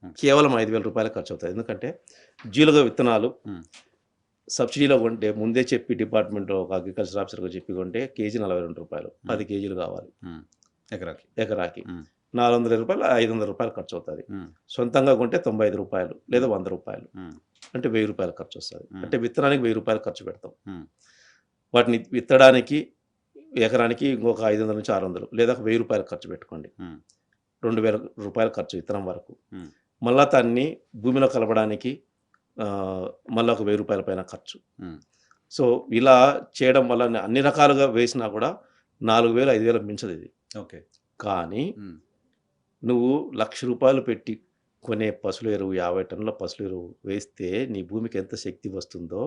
Okay. కేవలం 5,000 రూపాయలు ఖర్చవుతాయి. ఎందుకంటే జీలుగ విత్తనాలు హ్మ్. సబ్సిడీలో కొంటే ముందే చెప్పి డిపార్ట్మెంట్‌లో ఒక అగ్రికల్చర్ ఆఫీసర్‌కి చెప్పి కొంటే కేజీ రూ. 42. 10 కేజీలు కావాలి హ్మ్. ఎకరాకి. ఎకరాకి. హ్మ్. రూ. 400 రూ. 500 ఖర్చవుతది. హ్మ్. సొంతంగా కొంటే రూ. 95 లేదా రూ. 100 హ్మ్. అంటే రూ. 1000 ఖర్చొస్తది. హ్మ్. అంటే విత్తనానికి రూ. 1000 ఖర్చు పెడతాం. హ్మ్. వాటిని విత్తడానికి ఎకరానికి ఇంకొక 500-600 లేదా రూ. 1000 ఖర్చు పెట్టుకోండి. హ్మ్. రూ. 2000 ఖర్చు విత్తనం వరకు. హ్మ్. మళ్ళా దాన్ని భూమిలో కలపడానికి మళ్ళా ఒక రూ. 1000 పైన ఖర్చు. హ్మ్. సో, ఇలా చేయడం వల్ల అన్ని రకాలుగా వేసినా కూడా 4,000, 5,000 మించదిది. ఓకే. కానీ హ్మ్. నువ్వు రూ. 1,00,000 పెట్టి కొనే పశువుల ఎరువు 50 టన్నుల పశువుల ఎరువు వేస్తే నీ భూమికి ఎంత శక్తి వస్తుందో,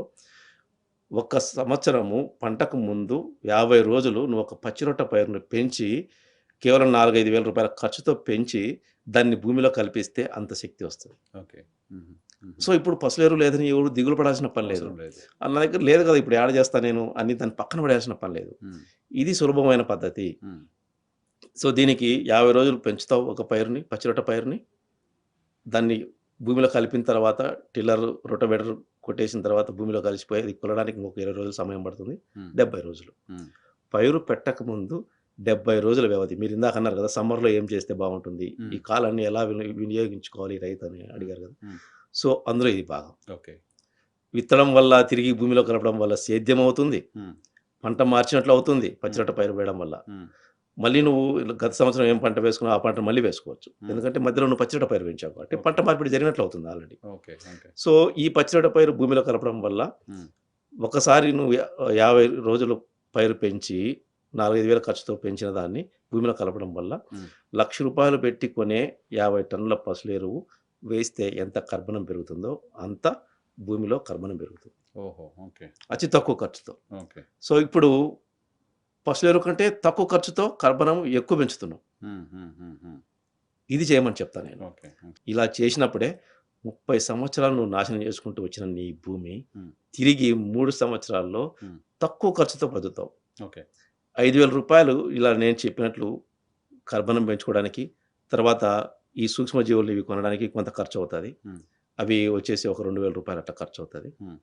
ఒక సంవత్సరము పంటకు ముందు 50 రోజులు నువ్వు ఒక పచ్చిరొట్ట పైరును పెంచి కేవలం 4, 5,000 రూపాయల ఖర్చుతో పెంచి దాన్ని భూమిలో కలిపిస్తే అంత శక్తి వస్తది. ఓకే. హుహు. హుహు. సో, ఇప్పుడు పశువుల ఎరువు లేదని ఎవరు దిగులు పడాల్సిన పని లేదు. అవసరం లేదు. నా దగ్గర లేదు కదా! ఇప్పుడు యాడ చేస్తా నేను అని దాన్ని పక్కన పడేయాల్సిన పని లేదు. హ్మ్. ఇది సులభమైన పద్ధతి. హ్మ్. సో, దీనికి 50 రోజులు పెంచుతావు ఒక పైరుని, పచ్చిరొట్ట పైరుని. దాన్ని భూమిలో కలిపిన తర్వాత రొటోవేటర్ కొట్టేసిన తర్వాత భూమిలో కలిసిపోయి అది కుల్లడానికి ఇంకొక 20 రోజులు సమయం పడుతుంది. హ్మ్. 70 రోజులు. హ్మ్. పైరు పెట్టకముందు 70 రోజుల వ్యవధి. మీరు ఇందాక అన్నారు కదా! సమ్మర్‌లో ఏం చేస్తే బావుంటుంది? ఈ హ్మ్. కాలాన్ని ఎలా వినియోగించుకోవాలి రైతు అని అడిగారు కదా! హ్మ్. సో, అందులో ఇది భాగం. ఓకే. విత్తడం వల్ల తిరిగి భూమిలో కలపడం వల్ల సేద్యమవుతుంది. హ్మ్. పంట మార్చినట్లు అవుతుంది హ్మ్. పచ్చిరొట్ట పైరు వేయడం వల్ల. హ్మ్. మళ్ళీ నువ్వు గత సంవత్సరం ఏం పంట వేసుకున్నావో ఆ పంట మళ్ళీ వేసుకోవచ్చు. హ్మ్. ఎందుకంటే మధ్యలో నువ్వు పచ్చిరొట్ట పైరు పెంచావు కాబట్టి ఓకే. పంట మార్పిడి జరిగినట్లు అవుతుంది ఆల్రెడీ. ఓకే. ఓకే. సో, ఈ పచ్చిరొట్ట పైరు భూమిలో కలపడం వల్ల హ్మ్. ఒకసారి నువ్వు 50 రోజులు పైరు పెంచి 4, 5 వేల ఖర్చుతో పెంచిన దాన్ని భూమిలో కలపడం వల్ల హ్మ్. రూ. 1,00,000 పెట్టి కొనే 50 టన్నుల పశువుల ఎరువు వేస్తే ఎంత కర్బనం పెరుగుతుందో అంత భూమిలో కర్బనం పెరుగుతుంది. ఓహో! ఓకే. అతి తక్కువ ఖర్చుతో. ఓకే. సో, ఇప్పుడు పశువుల ఎరువు కంటే తక్కువ ఖర్చుతో కర్బనం ఎక్కువ పెంచుతున్నాం. హ్మ్. హ్మ్. హ్మ్. హ్మ్. ఇది చేయమని చెప్తా నేను. ఓకే. ఓకే. ఇలా చేసినప్పుడే 30 సంవత్సరాలు నువ్వు నాశనం చేసుకుంటూ వచ్చిన నీ భూమి హ్మ్. తిరిగి 3 సంవత్సరాల్లో హ్మ్. తక్కువ ఖర్చుతో బతుకుతావు. ఓకే. రూ. 5,000 ఇలా నేను చెప్పినట్లు కర్బనం పెంచుకోవడానికి, తర్వాత ఈ సూక్ష్మజీవులు ఇవి కొనడానికి కొంత ఖర్చవుతది. హ్మ్. అవి వచ్చేసి ఒక రూ. 2,000 అట్లా ఖర్చవుతది. హ్మ్.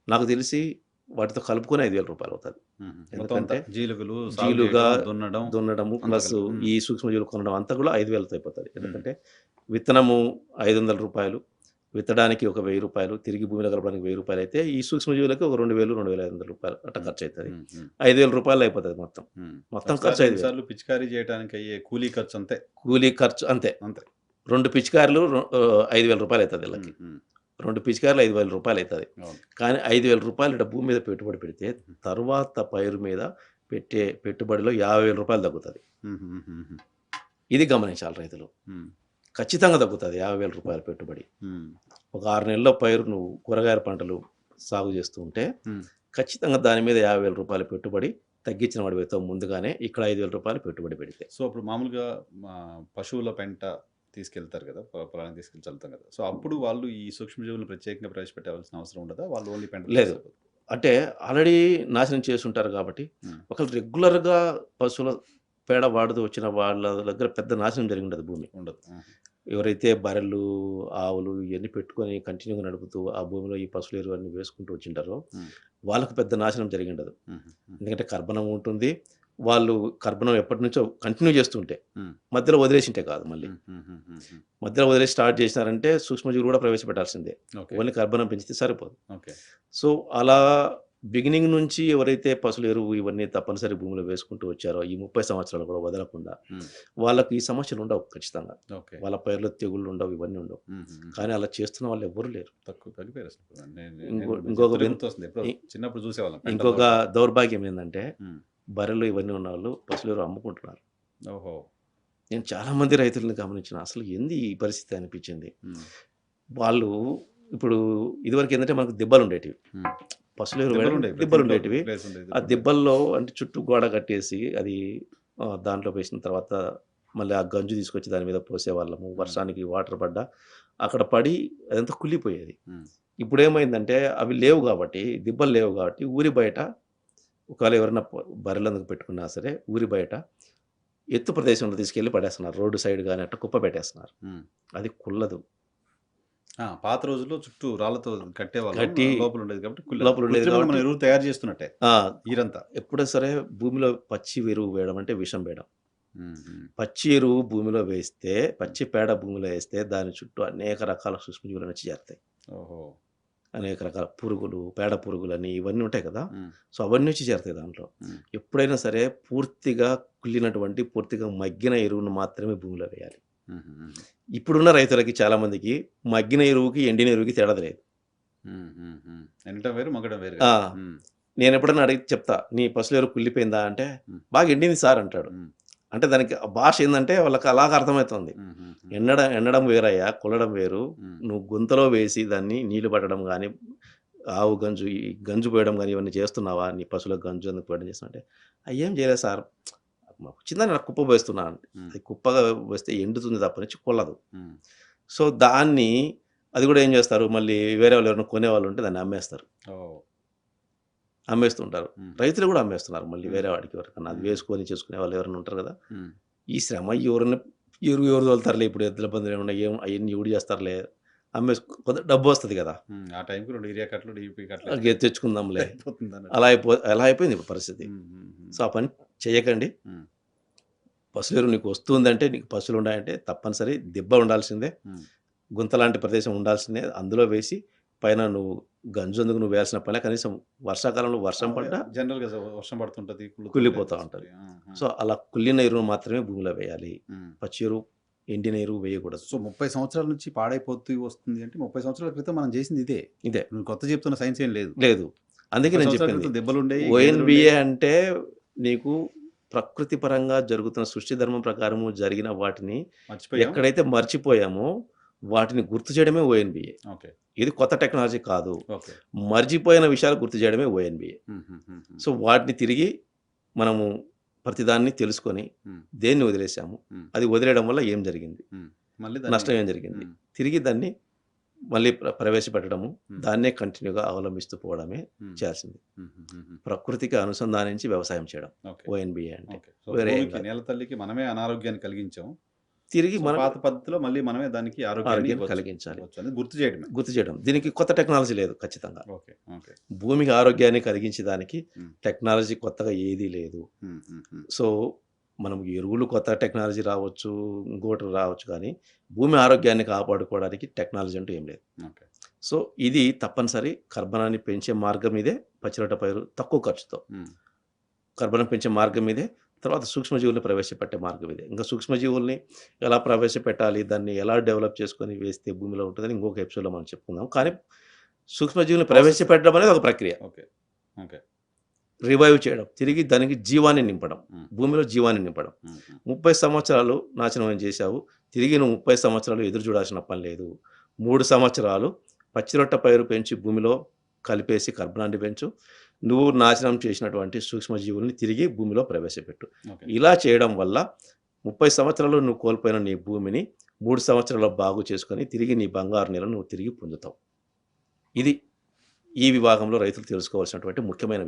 నాకు తెలిసి వాటితో కలుపుకొని రూ. 5,000 అవుతది. హుహు. మొత్తం అంతా ఎందుకంటే జీలుగులు, సాగు జీలుగా చేయడం, దున్నడం దున్నడము అంతా ప్లస్ కలిపి. హ్మ్. ఈ సూక్ష్మజీవులు కొనడం అంతా కూడా 5,000తో అయిపోతది. హ్మ్. ఎందుకంటే విత్తనము రూ. 500, విత్తడానికి ఒక రూ. 1,000, తిరిగి భూమిలో కలపడానికి రూ. 1,000 అయితే ఈ సూక్ష్మజీవులకి ఒక 2,000, రూ. 2,500 అట్లా హ్మ్. ఖర్చయితది. హ్మ్. హ్మ్. రూ. 5,000 అయిపోతది మొత్తం. హ్మ్. మొత్తం ఒకసారి, ఖర్చు 2 5,000. సార్లు పిచికారీ చేయటానికి అయ్యే కూలీ ఖర్చు అంతే. కూలీ ఖర్చు అంతే. అంతే. 2 పిచికారులు రూ. 5,000 అయితది హ్మ్. ఈళ్ళకి. హ్మ్. 2 పిచికారులు రూ. 5,000 అయితది. అవును. కానీ రూ. 5,000 ఈడ భూమి మీద పెట్టుబడి పెడితే హుహు. తరువాత పైరు మీద పెట్టే పెట్టుబడిలో రూ. 50,000 తగ్గుతది. హుహుహుహు. ఇది గమనించాలి రైతులు. హ్మ్. ఖచ్చితంగా తగ్గుతది రూ. 50,000 పెట్టుబడి. హ్మ్. ఒక 6 నెలల్లో పైరు నువ్వు కూరగాయల పంటలు సాగు చేస్తూ ఉంటే హ్మ్. ఖచ్చితంగా దాని మీద రూ. 50,000 పెట్టుబడి తగ్గించిన వాడివైతావు ముందుగానే. ఇక్కడ రూ. 5,000 పెట్టుబడి పెడితే. సో, అప్పుడు మామూలుగా పశువుల పెంట తీసుకెళ్తారు కదా! పొలానికి తీసుకెళ్ళి చల్లుతాం కదా! సో, అప్పుడు వాళ్ళు ఈ సూక్ష్మజీవులను ప్రత్యేకంగా ప్రవేశపెట్టాల్సిన అవసరం ఉండదా? వాళ్ళు ఓన్లీ పెంటతో లేదు. చేస్తే పోతుందా? అంటే ఆల్రెడీ నాశనం చేసుంటారు కాబట్టి, హ్మ్. ఒకళ్ళు రెగ్యులర్‌గా పశువుల పేడ వాడుతూ వచ్చిన వాళ్ళ దగ్గర పెద్ద నాశనం జరిగుండదు భూమి. ఉండదు. ఆహా! ఎవరైతే బర్రెలు, ఆవులు ఇయన్నీ పెట్టుకొని కంటిన్యూ‌గా నడుపుతూ ఆ భూమిలో ఈ పశువుల ఎరువు అన్నీ వేసుకుంటూ వచ్చింటారో, హ్మ్. వాళ్ళకి పెద్ద నాశనం జరిగుండదు. హుహు. హ్మ్. ఎందుకంటే కర్బనం ఉంటుంది. వాళ్ళు కర్బనం ఎప్పటినుంచో కంటిన్యూ చేస్తుంటే. హ్మ్. మధ్యలో వదిలేసింటే కాదు మళ్ళీ. హుహుహుహుహు. మధ్యలో వదిలేసి స్టార్ట్ చేసినారంటే సూక్ష్మజీవులు కూడా ప్రవేశపెట్టాల్సిందే. ఓకే. ఓన్లీ కర్బనం పెంచితే సరిపోదు. ఓకే. సో, అలా బిగినింగ్ నుంచి ఎవరైతే పశువుల ఎరువు ఇవన్నీ తప్పనిసరి భూమిలో వేసుకుంటూ వచ్చారో, ఈ 30 సంవత్సరాలు కూడా వదలకుండా, హ్మ్. వాళ్ళకి ఈ సమస్యలుండవు ఖచ్చితంగా. ఓకే. వాళ్ళ పైర్లో తెగుళ్ళుండవు, ఇవన్నీ ఉండవు. హుహుహుహు. కానీ అలా చేస్తున్న వాళ్ళు ఎవ్వరు లేరు. తగ్గిపోయారు అసలు. నేను మీరు ఇంకొక చెప్తుంటే విన్ గుర్తొస్తుంది. ఎప్పుడో ఇ చిన్నప్పుడు చూసేవాళ్ళం పెంటల్లో ఇంకొక కూడా. దౌర్భాగ్యం ఏందంటే, హ్మ్. బర్రెలు ఇవన్నీ ఉన్నవాళ్ళు పశువుల ఎరువు అమ్ముకుంటున్నారు. ఓహో! నేను చాలామంది రైతులని గమనించిన. అసలు ఏంది ఈ పరిస్థితి అనిపించింది. హ్మ్. వాళ్ళు ఇప్పుడు ఇదివరకేందంటే మనకు దిబ్బలుండేటివి. హ్మ్. పశువుల ఎరువు వేయడానికి దిబ్బలుండేవి. ప్రతి ఇంట్లో దిబ్బలుండేటివి. ప్లేస్ ఉండేది. ఆ దిబ్బలుండేది. దిబ్బల్లో అంటే చుట్టూ గోడ కట్టేసి అది దాంట్లో వేసిన తర్వాత మళ్ళీ ఆ గంజు తీసుకొచ్చి దాని మీద పోసేవాళ్ళము. హ్మ్. వర్షానికి వాటర్ పడ్డా అక్కడ పడి అదంతా కుళ్ళిపోయేది. హ్మ్. ఇప్పుడేమైందంటే అవి లేవు గాబట్టి, దిబ్బలు లేవు గాబట్టి ఊరి బయట ఒకవేళ ఎవరైనా బర్రెలందుకు పెట్టుకున్నా సరే ఊరి బయట ఎత్తు ప్రదేశంలో తీసుకెళ్ళి పడేస్తున్నారు. రోడ్డు సైడ్ గాని అట్లా కుప్ప పెట్టేస్తున్నారు. హ్మ్. అది కుల్లదు. పాత రోజుల్లో చుట్టూ రాళ్ళతో కట్టేవాళ్ళం. కట్టి లోపల ఉండేది కాబట్టి లోపల ఉండేది కృత్రిమంగా మనం కాబట్టి ఎరువు తయారు చేస్తున్నట్టే ఆ! ఈరంతా. ఎప్పుడైనా సరే భూమిలో పచ్చి ఎరువు వేయడం అంటే విషం వేయడం. హ్మ్. పచ్చి ఎరువు భూమిలో వేస్తే, హ్మ్. పచ్చి పేడ భూమిలో ఏస్తే దాని చుట్టూ అనేక రకాల సూక్ష్మజీవులనొచ్చి చేరతాయి. ఓహో! అనేక రకాల పురుగులు, పేడ పురుగులని ఇవన్నీ ఉంటాయి కదా! హ్మ్. సో, అవన్నీ వచ్చి చేరతాయి దాంట్లో. హ్మ్. ఎప్పుడైనా సరే పూర్తిగా కుళ్ళినటువంటి, పూర్తిగా మగ్గిన ఎరువును మాత్రమే భూమిలో వేయాలి. హుహు. ఇప్పుడున్న రైతులకి చాలామందికి మగ్గిన ఎరువుకి, ఎండిన ఎరువుకి తేడా తెలీదు. ఎండటం వేరు, మగ్గడం వేరు ఆ! కదా! హ్మ్. నేనెప్పుడన్నా అడిగితే చెప్తా. "నీ పసుల ఎరువు కుళ్ళిపోయిందా?" అంటే, హ్మ్. "బాగా ఎండింది సార్" అంటాడు. హ్మ్. అంటే దానికి ఆ భాష ఏందంటే వాళ్ళకి అలాగా అర్థమైతుంది. హుహుహు. ఎండడం వేరయ్యా, కుల్లడం వేరు. హ్మ్. నువ్వు గుంతలో వేసి దాన్ని నీళ్లు పట్టడం గానీ, ఆవు గంజు, ఈ గంజు పోయడం గానీ ఇవన్నీ చేస్తున్నావా? నీ పశువులకు గంజు ఎందుకు పోయడం చేస్తున్నావు అంటే, "అయ్యేం చేయలేదు సార్. వచ్చిందని నాకు కుప్ప పోస్తున్నా" అంటే. హ్మ్. అది కుప్పగా పోస్తే ఎండుతుంది తప్పనిచ్చి కుల్లదు. హ్మ్. సో, దాన్ని అది కూడా ఏం చేస్తారు, మళ్ళీ వేరే వాళ్ళు ఎవరైనా కొనేవాళ్ళు ఉంటే దాన్ని అమ్మేస్తారు. ఓహ్! అమ్మేస్తుంటారు. హ్మ్. రైతులు కూడా అమ్మేస్తున్నారు మళ్ళీ హ్మ్. వేరే వాడికి ఎవరికన్నా. అది హ్మ్. వేసుకొని చేసుకునే వాళ్ళు ఎవరైనా ఉంటారు కదా! హ్మ్. ఈ శ్రమ ఎవరన్నా ఎరువు ఎవరు తోలుతారులే ఇప్పుడు ఎద్దుల బండ్లేమున్నాయి ఏం అయన్నీ ఎవడు చేస్తారులే. కొంత డబ్బొస్తది కదా! ఆ టైంకి 2 యూరియా కట్టలు, డీఏపీ కట్టలు తెచ్చుకుందాంలే. అయిపోతుందన్నట్టు. అలా అయిపోయింది ఇప్పుడు పరిస్థితి. హ్మ్. హ్మ్. హ్మ్. సో, ఆ పని చెయ్యకండి. హ్మ్. పసులెరువు నీకు వస్తుందంటే, నీకు పశువులున్నాయంటే తప్పనిసరి దిబ్బ ఉండాల్సిందే. హ్మ్. గుంతలాంటి ప్రదేశం ఉండాల్సిందే. అందులో వేసి పైన నువ్వు గంజెందుకు నువ్వు వేయాల్సిన పనిలే. కనీసం వర్షాకాలంలో వర్షం పడ్డా జనరల్‌గా వర్షం పడుతుంటది. కుళ్ళుతుంటాయి కుళ్ళిపోతా ఉంటది. పచ్చివి. ఆ! ఆ! సో, అలా కుళ్ళిన ఎరువును మాత్రమే భూమిలో వేయాలి. హ్మ్. పచ్చి ఎరువు, ఎండిన ఎరువు వేయకూడదు. సో, 30 సంవత్సరాల నుంచి పాడైపోతూ వస్తుంది అంటే 30 సంవత్సరాల క్రితం మనం చేసింది ఇదే. ఇదే. నువ్వు కొత్త చెప్తున్న సైన్స్ ఏం లేదు. లేదు. అందుకే 30 నేను సంవత్సరాల చెప్పింది. క్రితం దెబ్బలుండేయి, ఓఎన్‌బీఏ గేదెలుండేయి. అంటే నీకు ప్రకృతి పరంగా జరుగుతున్న సృష్టి ధర్మం ప్రకారము జరిగిన వాటిని మర్చిపోయాం. ఎక్కడైతే మర్చిపోయామో వాటిని గుర్తు చేయడమే ఓఎన్‌బీఏ. ఓకే. ఇది కొత్త టెక్నాలజీ కాదు. ఓకే. మర్చిపోయిన విషయాలు గుర్తు చేయడమే ఓఎన్‌బీఏ. సో, హుహుహుహుహు. వాటిని తిరిగి మనము ప్రతిదాన్ని తెలుసుకొని హ్మ్. దేన్ని వదిలేసాము? హ్మ్. అది వదిలేయడం వల్ల ఏం జరిగింది? హ్మ్. మళ్ళీ దాన్ని నష్టం ఏం జరిగింది? హ్మ్. తిరిగి దాన్ని మళ్ళీ ప్రవేశపెట్టడము, హ్మ్. దాన్నే కంటిన్యూగా అవలంబిస్తూ పోవడమే హ్మ్. చేయాల్సింది. హుహుహుహు. ప్రకృతికి అనుసంధానించి వ్యవసాయం చేయడం. ఓకే. ఓఎన్‌బీఏ అంటే. ఓకే. సో, వేరే ఏం భూమికి, కాదు. నేల తల్లికి మనమే అనారోగ్యాన్ని కలిగించాం. తిరిగి సో, మనమే పాత పద్ధతిలో మళ్ళీ మనమే దానికి ఆరోగ్యాన్ని ఆరోగ్యాన్ని ఇవ్వచ్చు. కలిగించాలి. ఇవ్వచ్చు అనేది గుర్తు చేయడమే. గుర్తు చేయడం. దీనికి కొత్త టెక్నాలజీ లేదు ఖచ్చితంగా. ఓకే. ఓకే. భూమికి ఆరోగ్యాన్ని కలిగించేదానికి హ్మ్. టెక్నాలజీ కొత్తగా ఏదీ లేదు. హుహుహు. సో, మనం ఎరువులు కొత్త టెక్నాలజీ రావచ్చు, ఇంకోటి రావచ్చు కానీ, భూమి ఆరోగ్యాన్ని కాపాడుకోవడానికి టెక్నాలజీ అంటూ ఏం లేదు. ఓకే. సో, ఇది తప్పనిసరి కర్బనాన్ని పెంచే మార్గం ఇదే. పచ్చిరొట్ట పైరు తక్కువ ఖర్చుతో. హ్మ్. కర్బనం పెంచే మార్గం ఇదే. తర్వాత సూక్ష్మజీవుల్ని ప్రవేశపెట్టే మార్గం ఇదే. ఇంకా సూక్ష్మజీవుల్ని ఎలా ప్రవేశపెట్టాలి, దాన్ని ఎలా డెవలప్ చేసుకొని వేస్తే భూమిలో ఉంటుందని ఇంకొక ఎపిసోడ్‌లో మనం చెప్పుకుందాం. కానీ సూక్ష్మజీవుల్ని ప్రాసెస్. ప్రవేశపెట్టడం అనేది ఒక ప్రక్రియ. ఓకే. ఓకే. రివైవ్ చేయడం. హ్మ్. తిరిగి దానికి జీవాన్ని నింపడం. హ్మ్. భూమిలో జీవాన్ని నింపడం. హుహు. 30 సంవత్సరాలు నాశనం చేశావు. తిరిగి నువ్వు 30 సంవత్సరాలు ఎదురు చూడాల్సిన పని లేదు. 3 సంవత్సరాలు పచ్చిరొట్ట పైరు పెంచి భూమిలో కలిపేసి కర్బనాన్ని పెంచు. నువ్వు నాశనం చేసినటువంటి సూక్ష్మజీవుల్ని తిరిగి భూమిలో ప్రవేశపెట్టు. ఓకే. ఇలా చేయడం వల్ల 30 సంవత్సరాలు నువ్వు కోల్పోయిన నీ భూమిని 3 సంవత్సరాల్లో బాగు చేసుకొని తిరిగి నీ బంగారు నేలను నువ్వు తిరిగి పొందుతావు. ఇది ఈ విభాగంలో రైతులు తెలుసుకోవాల్సినటువంటి ముఖ్యమైన